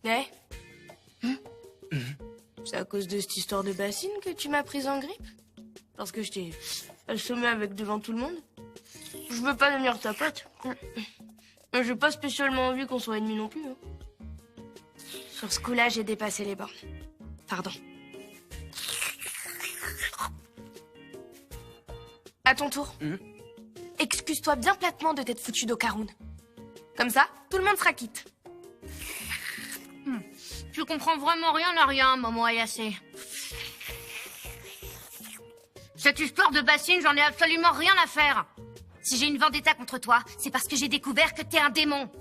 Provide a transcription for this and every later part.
Eh C'est à cause de cette histoire de bassine que tu m'as prise en grippe? Parce que je t'ai assommé avec devant tout le monde? Je veux pas devenir ta pote. Mais j'ai pas spécialement envie qu'on soit ennemis non plus. Hein. Sur ce coup-là, j'ai dépassé les bornes. Pardon. À ton tour. Excuse-toi bien platement de t'être foutu d'Okarun. Comme ça, tout le monde sera quitte. Je comprends vraiment rien à rien, Momo Ayase. Cette histoire de bassine, j'en ai absolument rien à faire. Si j'ai une vendetta contre toi, c'est parce que j'ai découvert que t'es un démon.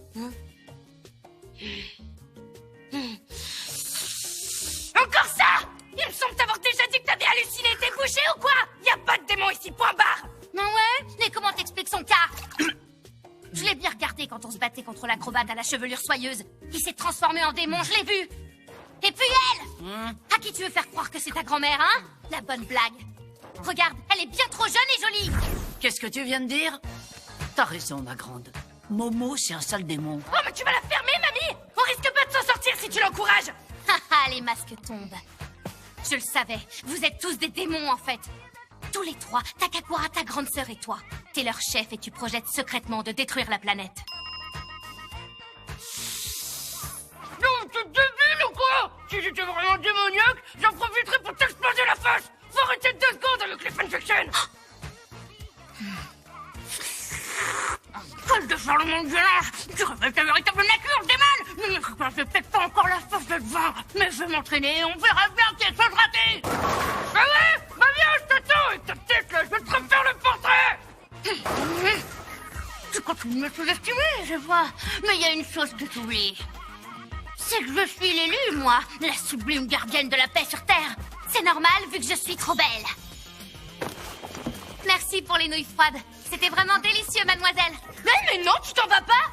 Encore ça! Il me semble t'avoir déjà dit que t'avais halluciné, t'es bouché ou quoi? Y a pas de démon ici, point barre! Non ouais? Mais comment t'expliques son cas? Je l'ai bien regardé quand on se battait contre l'acrobate à la chevelure soyeuse. Il s'est transformé en démon, je l'ai vu. Et puis elle! À qui tu veux faire croire que c'est ta grand-mère, hein? La bonne blague. Regarde, elle est bien trop jeune et jolie. Qu'est-ce que tu viens de dire? T'as raison, ma grande. Momo, c'est un sale démon. Oh, mais tu vas la fermer, mamie! On risque pas de s'en sortir si tu l'encourages! Haha, les masques tombent. Je le savais, vous êtes tous des démons, en fait. Tous les trois, Takakura, ta grande sœur et toi. T'es leur chef et tu projettes secrètement de détruire la planète. Non, t'es débile ou quoi? Si j'étais vraiment démoniaque, j'en profiterais pour t'exploser la face! Faut arrêter 2 secondes avec les fanfictions! Cause de faire le monde violence, tu révèles ta véritable nature, démon! Ne me fais peut-être pas encore la force de te vaincre, mais je vais m'entraîner et on verra bien qui est sans raté! Ah ouais? Bah viens, je t'attends avec ta tête là, je vais te refaire le portrait! Tu continues de me sous-estimer, je vois, mais il y a une chose que tu oublies. C'est que je suis l'élue, moi, la sublime gardienne de la paix sur Terre. C'est normal vu que je suis trop belle. Merci pour les nouilles froides. C'était vraiment délicieux, mademoiselle. Mais non, tu t'en vas pas?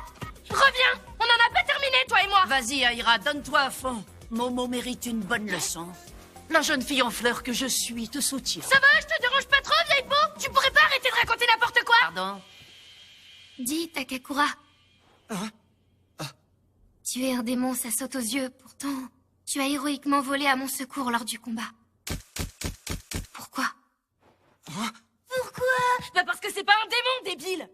Reviens, on n'en a pas terminé, toi et moi. Vas-y, Aira, donne-toi à fond. Momo mérite une bonne leçon. La jeune fille en fleurs que je suis te soutient. Ça va, je te dérange pas trop, vieille peau? Tu pourrais pas arrêter de raconter n'importe quoi? Pardon? Dis, Takakura. Tu es un démon, ça saute aux yeux. Pourtant, tu as héroïquement volé à mon secours lors du combat. Pourquoi? Pourquoi? Bah parce que c'est pas un démon, débile!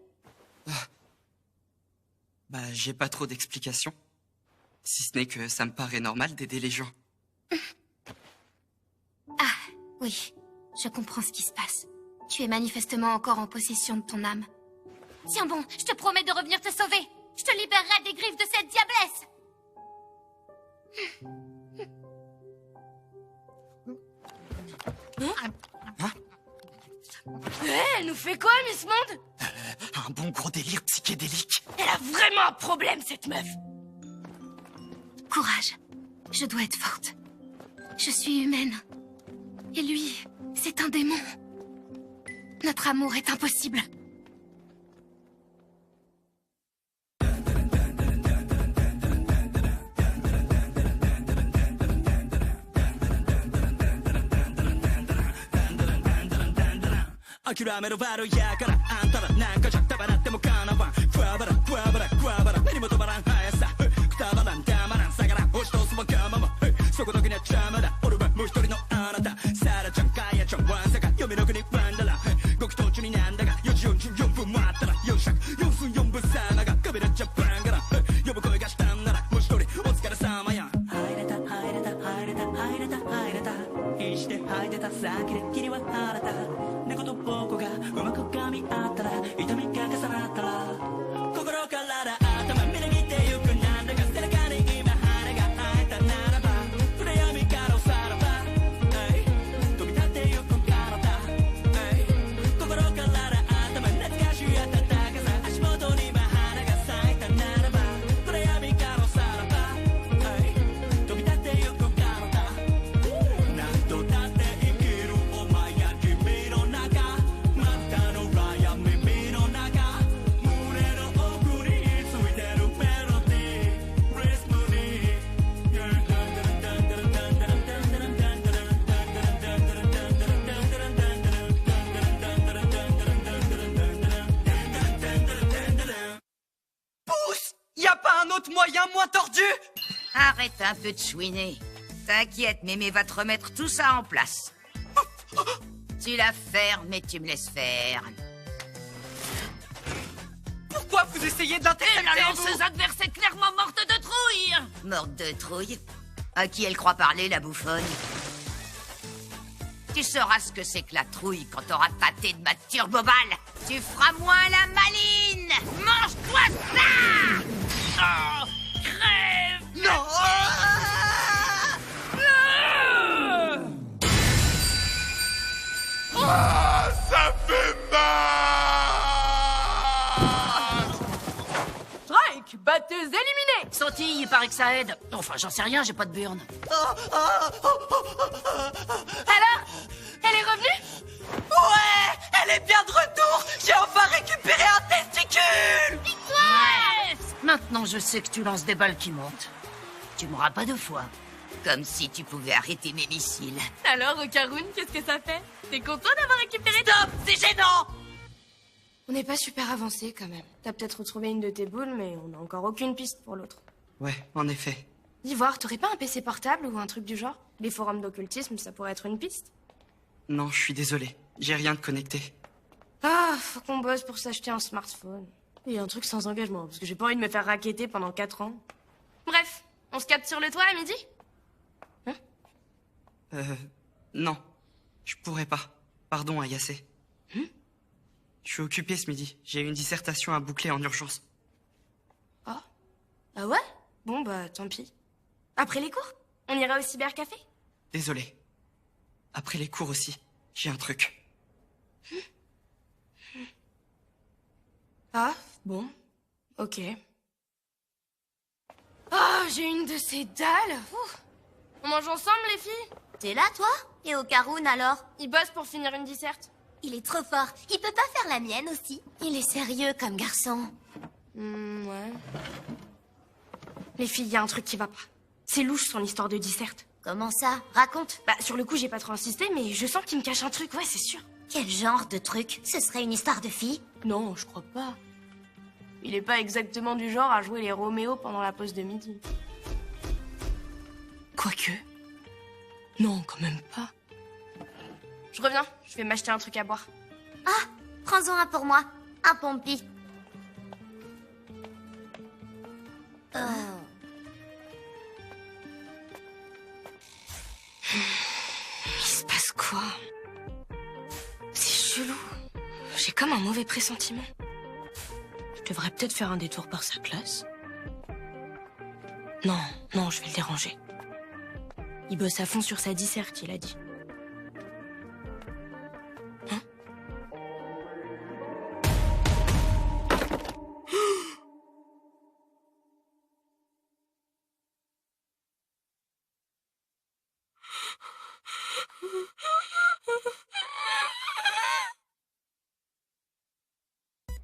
Bah, j'ai pas trop d'explications. Si ce n'est que ça me paraît normal d'aider les gens. Ah, oui. Je comprends ce qui se passe. Tu es manifestement encore en possession de ton âme. Tiens bon, je te promets de revenir te sauver. Je te libérerai des griffes de cette diablesse. Elle nous fait quoi, Miss Monde? Un bon gros délire psychédélique. Elle a vraiment un problème, cette meuf. Courage. Je dois être forte. Je suis humaine. Et lui, c'est un démon. Notre amour est impossible.諦めろバルやからあんたらなんかじゃ束なってもかなわんクワバラクワバラクワバラ目にも止まらん速さくたばらんたまらん下がらん押し通すわがままそこだけには邪魔だ俺はもう一人のあなたサラちゃんカヤちゃんワンサカ読みの国ワンダラ極途中になんだが4時44分もあったら4尺4分4分さなが壁でジャパンから呼ぶ声がしたんならもう一人お疲れ様や入れた入れた入れた入れた入れた必死で吐いてた先で霧は晴れた猫と僕がうまく噛み合ったら痛みが重なったら心から頭みなぎってゆくなんだか背中に今羽が生えたならば暗闇からおさらば飛び立ってゆく体心から頭懐かしい暖かさ足元に今花が咲いたならば暗闇からおさらば飛び立ってゆく体 autre moyen moins tordu? Arrête un peu de chouiner. T'inquiète, Mémé va te remettre tout ça en place. Tu la fermes et tu me laisses faire. Pourquoi vous essayez Et d'intercepter, la vous? lanceuse adverse est clairement morte de trouille. Morte de trouille. À qui elle croit parler, la bouffonne? Tu sauras ce que c'est que la trouille quand t'auras tâté de ma turboballe. Tu feras moins la maline. Mange-toi ça! Oh, crève. Non! Ça fait mal! Strike, batteuse éliminée. Sautille, il paraît que ça aide. Enfin, j'en sais rien, j'ai pas de burn. Alors, elle est revenue? Ouais! Elle est bien de retour! J'ai enfin récupéré un testicule! Ouais. Maintenant, je sais que tu lances des balles qui montent. Tu m'auras pas deux fois. Comme si tu pouvais arrêter mes missiles. Alors, Okaroun, qu'est-ce que ça fait? T'es content d'avoir récupéré? Stop! C'est gênant! On n'est pas super avancé quand même. T'as peut-être retrouvé une de tes boules, mais on n'a encore aucune piste pour l'autre. Ouais, en effet. Ivoire, t'aurais pas un PC portable ou un truc du genre? Les forums d'occultisme, ça pourrait être une piste. Non, je suis désolé. J'ai rien de connecté. Ah, faut qu'on bosse pour s'acheter un smartphone. Et un truc sans engagement, parce que j'ai pas envie de me faire racketter pendant 4 ans. Bref, on se capte sur le toit à midi? Non. Je pourrais pas. Pardon, Ayase. Je suis occupé ce midi. J'ai une dissertation à boucler en urgence. Ah ouais? Bon bah, tant pis. Après les cours, on ira au cybercafé? Désolé. Après les cours aussi, j'ai un truc. Ah, bon. Ok. Ah, j'ai une de ces dalles. Ouh. On mange ensemble, les filles? T'es là, toi? Et Okaroun, alors? Ils bossent pour finir une disserte. Il est trop fort. Il peut pas faire la mienne aussi. Il est sérieux comme garçon. Ouais. Les filles, y a un truc qui va pas. C'est louche, son histoire de disserte. Comment ça? Raconte. Bah, sur le coup, j'ai pas trop insisté, mais je sens qu'il me cache un truc, ouais, c'est sûr. Quel genre de truc? Ce serait une histoire de fille? Non, je crois pas. Il est pas exactement du genre à jouer les Roméo pendant la pause de midi. Quoique. Non, quand même pas. Je reviens, je vais m'acheter un truc à boire. Ah, prends-en un pour moi. Un pompi. Il se passe quoi? C'est chelou. J'ai comme un mauvais pressentiment. Je devrais peut-être faire un détour par sa classe. Non, non, je vais le déranger. Il bosse à fond sur sa disserte, il a dit. Hein?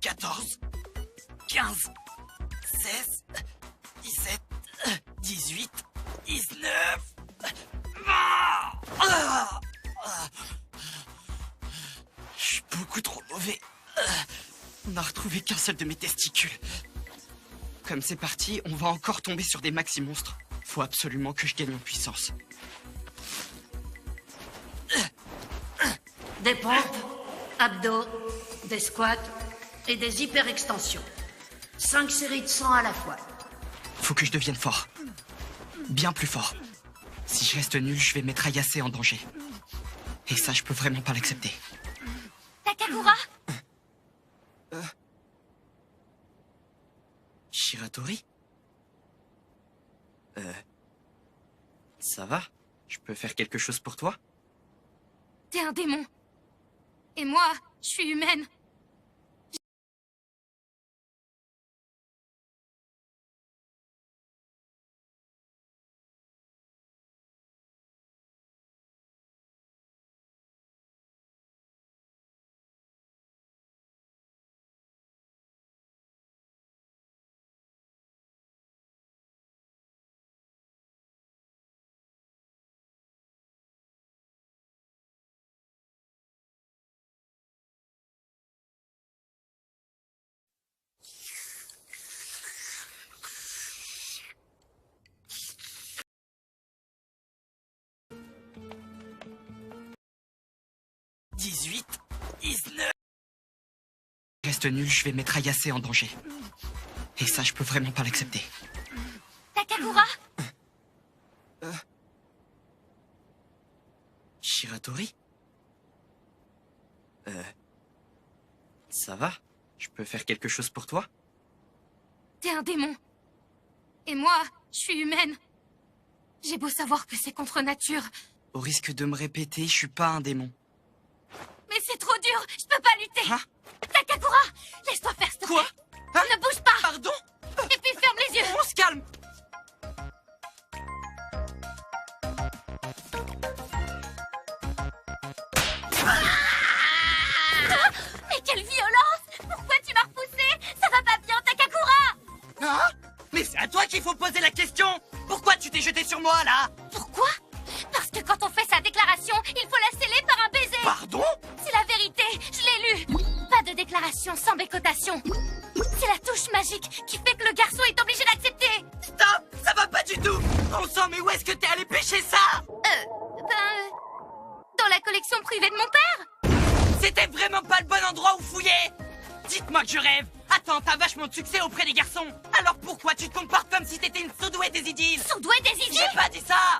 Quatorze, 15, 16, 17, 18, 19... Je suis beaucoup trop mauvais. On n'a retrouvé qu'un seul de mes testicules. Comme c'est parti, on va encore tomber sur des maxi monstres. Faut absolument que je gagne en puissance. Des pompes, abdos, des squats et des hyperextensions. 5 séries de 100 à la fois. Faut que je devienne fort. Bien plus fort. Si je reste nul, je vais mettre Ayase en danger. Et ça, je peux vraiment pas l'accepter. Takakura? Shiratori? Ça va? Je peux faire quelque chose pour toi? T'es un démon. Et moi, je suis humaine. 18, 19... Reste nul, je vais mettre Ayase en danger. Et ça, je peux vraiment pas l'accepter. Takakura? Shiratori? Ça va? Je peux faire quelque chose pour toi? T'es un démon. Et moi, je suis humaine. J'ai beau savoir que c'est contre nature, Au risque de me répéter, je suis pas un démon. mais c'est trop dur, je peux pas lutter. Hein? Takakura, laisse-toi faire, s'il te Quoi? plaît. Hein? Ne bouge pas. Pardon? Et puis ferme les yeux. On se calme! Mais quelle violence! Pourquoi tu m'as repoussé? Ça va pas bien, Takakura! Hein? Mais c'est à toi qu'il faut poser la question! Pourquoi tu t'es jeté sur moi, là? Pourquoi? Parce que quand on fait sa déclaration, il faut la sceller par un baiser. Pardon? C'est la vérité, je l'ai lu. Pas de déclaration sans bécotation. C'est la touche magique qui fait que le garçon est obligé d'accepter. Stop! Ça va pas du tout! Bon sang, mais où est-ce que t'es allé pêcher ça? Dans la collection privée de mon père. C'était vraiment pas le bon endroit où fouiller! Dites-moi que je rêve! Attends, t'as vachement de succès auprès des garçons! Alors pourquoi tu te comportes comme si t'étais une surdouée des idylles? Surdouée des idylles? J'ai pas dit ça!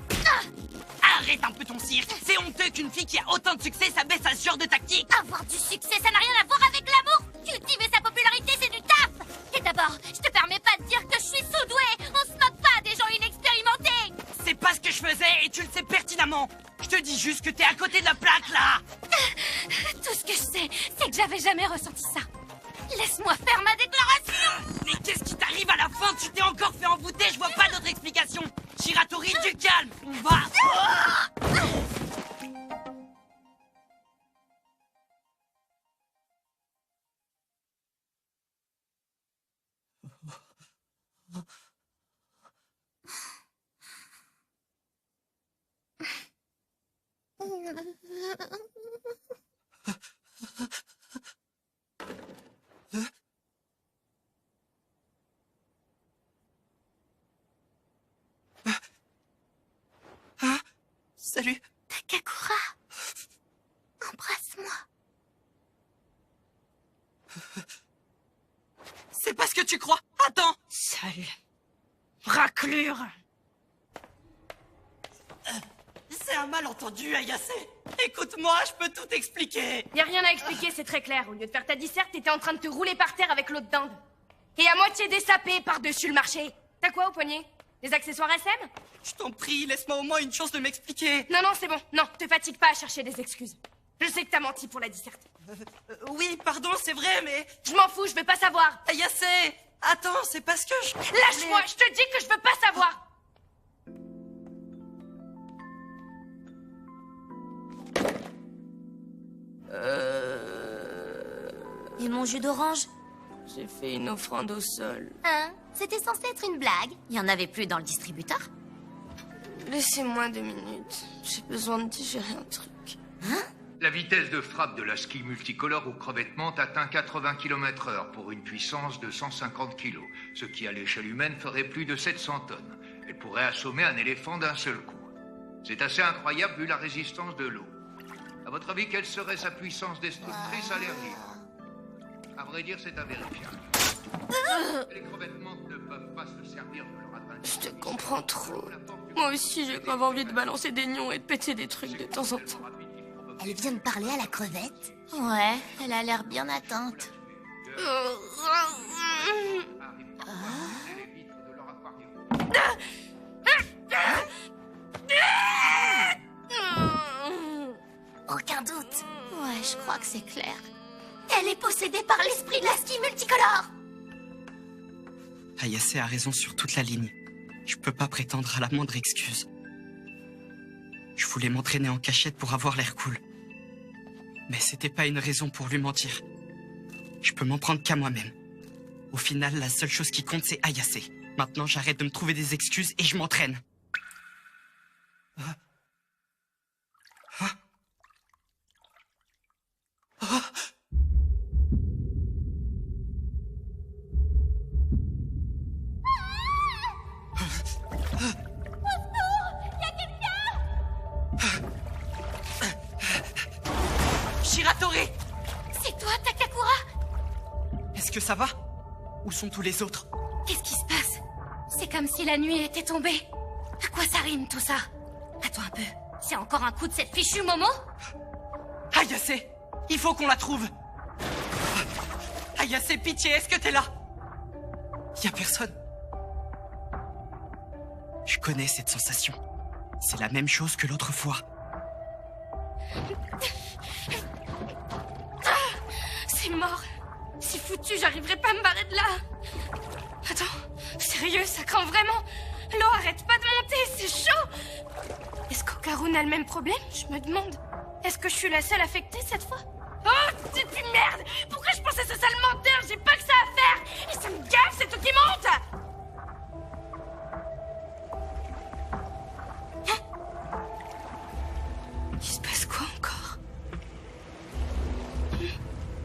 Arrête un peu ton cirque! C'est honteux qu'une fille qui a autant de succès s'abaisse à ce genre de tactique! Avoir du succès, ça n'a rien à voir avec l'amour. Cultiver sa popularité, c'est du taf. Et d'abord, je te permets pas de dire que je suis sous-douée. On se moque pas des gens inexpérimentés. C'est pas ce que je faisais et tu le sais pertinemment! Je te dis juste que t'es à côté de la plaque, là! Tout ce que je sais, c'est que j'avais jamais ressenti ça. Laisse-moi faire ma déclaration. Mais qu'est-ce qui t'arrive à la fin? Tu t'es encore fait envoûter, je vois pas d'autre explication! Shiratori, du calme! On va... Salut! Takakura, embrasse-moi. C'est pas ce que tu crois! Attends! Sale raclure. C'est un malentendu, Ayase! Écoute-moi, je peux tout expliquer! Y a rien à expliquer, c'est très clair. Au lieu de faire ta disserte, t'étais en train de te rouler par terre avec l'autre dinde. Et à moitié dessapé par-dessus le marché. T'as quoi au poignet? Des accessoires SM? Je t'en prie, laisse-moi au moins une chance de m'expliquer! Non, non, c'est bon. Non, te fatigue pas à chercher des excuses. Je sais que t'as menti pour la disserte. Oui, pardon, c'est vrai, mais... Je m'en fous, je veux pas savoir. Ayase! Attends, c'est parce que je... Lâche-moi, je te dis que je veux pas savoir. Et mon jus d'orange? J'ai fait une offrande au sol. Hein? C'était censé être une blague. Il y en avait plus dans le distributeur. Laissez-moi 2 minutes. J'ai besoin de digérer un truc. La vitesse de frappe de la ski multicolore aux crevettes menthes atteint 80 km/h pour une puissance de 150 kg, ce qui à l'échelle humaine ferait plus de 700 tonnes. Elle pourrait assommer un éléphant d'un seul coup. C'est assez incroyable vu la résistance de l'eau. À votre avis, quelle serait sa puissance destructrice à l'air libre? À vrai dire, c'est invérifiable. Les crevettes menthes ne peuvent pas se servir de leur atteinte. Je te comprends trop. Moi aussi, j'ai grave envie de balancer des nions et de péter des trucs de temps en temps. Elle vient de parler à la crevette? Ouais, elle a l'air bien atteinte. Aucun doute. Ouais, je crois que c'est clair. Elle est possédée par l'esprit de la ski multicolore. Ayase a raison sur toute la ligne. Je peux pas prétendre à la moindre excuse. Je voulais m'entraîner en cachette pour avoir l'air cool. Mais c'était pas une raison pour lui mentir. Je peux m'en prendre qu'à moi-même. Au final, la seule chose qui compte, c'est Ayase. Maintenant, j'arrête de me trouver des excuses et je m'entraîne. Shiratori! Est-ce que ça va? Où sont tous les autres? Qu'est-ce qui se passe? C'est comme si la nuit était tombée. À quoi ça rime tout ça? Attends un peu. C'est encore un coup de cette fichue Momo? Ayase! Il faut qu'on la trouve! Ayase, pitié, est-ce que t'es là? Y a personne. Je connais cette sensation. C'est la même chose que l'autre fois. C'est mort. C'est foutu, j'arriverai pas à me barrer de là. Attends, sérieux, ça craint vraiment. L'eau arrête pas de monter, c'est chaud. Est-ce qu'Okarun a le même problème? Je me demande. Est-ce que je suis la seule affectée cette fois? Oh, c'est puis merde! Pourquoi je pense à ce sale menteur? J'ai pas que ça à faire! Et ça me gaffe, c'est tout qui monte! Il se passe quoi encore?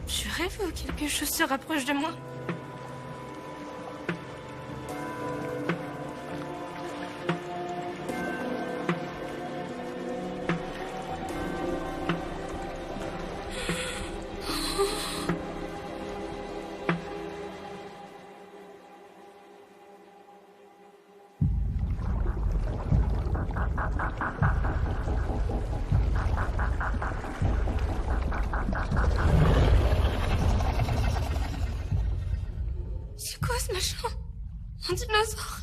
Je rêve ou quelque chose se rapproche de moi? C'est quoi ce machin? Un dinosaure?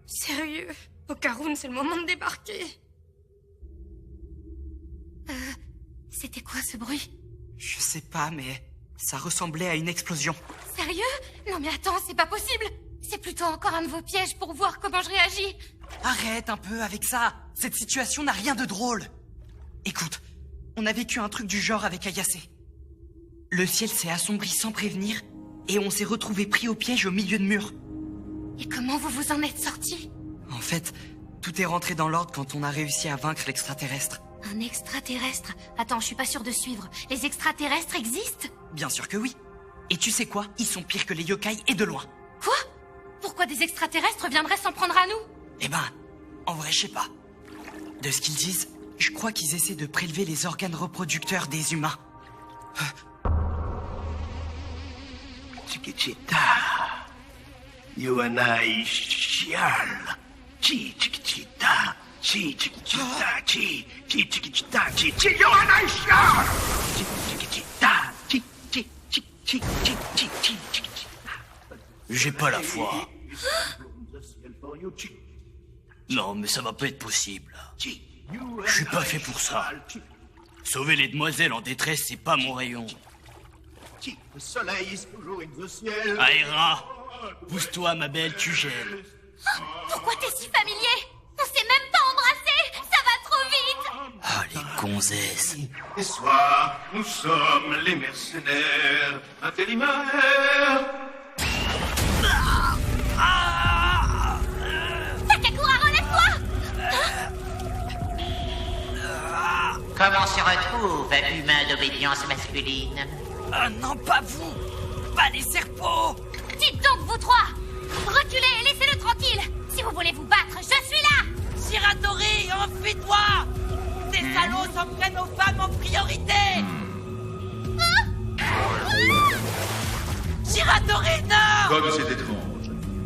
Sérieux, Okarun, c'est le moment de débarquer. C'était quoi ce bruit? Je sais pas, mais ça ressemblait à une explosion. Sérieux? Non mais attends, c'est pas possible. C'est plutôt encore un de vos pièges pour voir comment je réagis. Arrête un peu avec ça. Cette situation n'a rien de drôle. Écoute, on a vécu un truc du genre avec Ayase. Le ciel s'est assombri sans prévenir et on s'est retrouvé pris au piège au milieu de murs. Et comment vous vous en êtes sortis? En fait, tout est rentré dans l'ordre quand on a réussi à vaincre l'extraterrestre. Un extraterrestre? Attends, je suis pas sûre de suivre. Les extraterrestres existent? Bien sûr que oui. Et tu sais quoi? Ils sont pires que les yokai et de loin. Quoi? Pourquoi des extraterrestres viendraient s'en prendre à nous? Eh ben, en vrai, je sais pas. De ce qu'ils disent, je crois qu'ils essaient de prélever les organes reproducteurs des humains. Chiquitita, Yuanai Shial, Chiquitita, Chiquitita, Chiquitita, Yuanai Shial, Chiquitita, J'ai pas la foi. Non, mais ça va pas être possible. Je suis pas fait pour ça. Sauver les demoiselles en détresse, c'est pas mon rayon. Le soleil est toujours exociel. Aira, pousse-toi, ma belle, tu gèles. Pourquoi t'es si familier? On s'est même pas embrassé. Ça va trop vite. Ah, les gonzesse. Et soir, nous sommes les mercenaires intérimaires. Takakura, relève-toi! Comment se retrouve un humain d'obédience masculine? Ah non, pas vous! Pas les serpents! Dites donc, vous trois! Reculez et laissez-le tranquille! Si vous voulez vous battre, je suis là! Shiratori, enfuis-toi! Ces salauds s'en prennent aux femmes en priorité! Shiratori, non! Comme c'est étrange.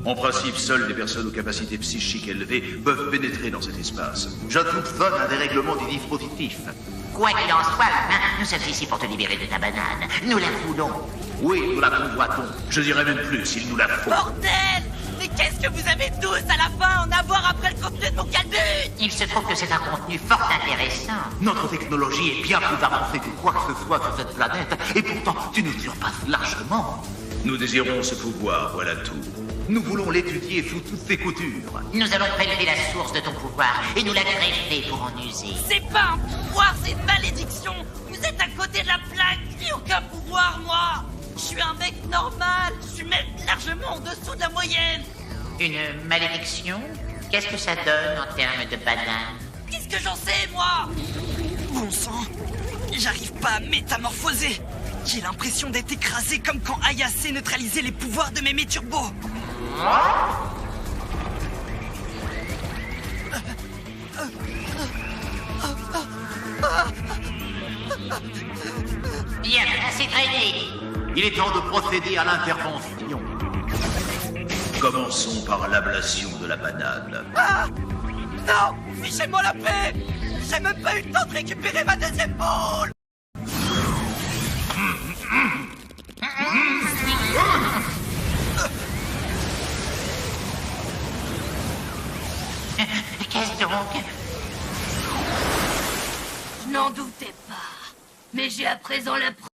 En principe, seules des personnes aux capacités psychiques élevées peuvent pénétrer dans cet espace. Je soupçonne un dérèglement du dispositif. Quoi qu'il en soit, nous sommes ici pour te libérer de ta banane. Nous la voulons. Oui, nous la convoitons. Je dirais même plus, il nous la faut. Bordel! Mais qu'est-ce que vous avez tous à la fin en avoir après le contenu de mon calbut? Il se trouve que c'est un contenu fort intéressant. Notre technologie est bien plus avancée que quoi que ce soit sur cette planète, et pourtant tu nous surpasses largement. Nous désirons ce pouvoir, voilà tout. Nous voulons l'étudier sous toutes ses coutures. Nous allons prélever la source de ton pouvoir et nous la greffer pour en user. C'est pas un pouvoir, c'est une malédiction! Vous êtes à côté de la plaque! J'ai aucun pouvoir, moi! Je suis un mec normal! Je suis même largement en dessous de la moyenne! Une malédiction? Qu'est-ce que ça donne en termes de banane? Qu'est-ce que j'en sais, moi? Bon sang, j'arrive pas à métamorphoser. J'ai l'impression d'être écrasé comme quand Ayase neutralisait les pouvoirs de Mémé Turbo. Bien, assez traîné. Il est temps de procéder à l'intervention. Commençons par l'ablation de la banane. Ah! Non! Fichez-moi la paix! J'ai même pas eu le temps de récupérer ma deuxième boule! Qu'est-ce donc? Je n'en doutais pas. Mais j'ai à présent la preuve.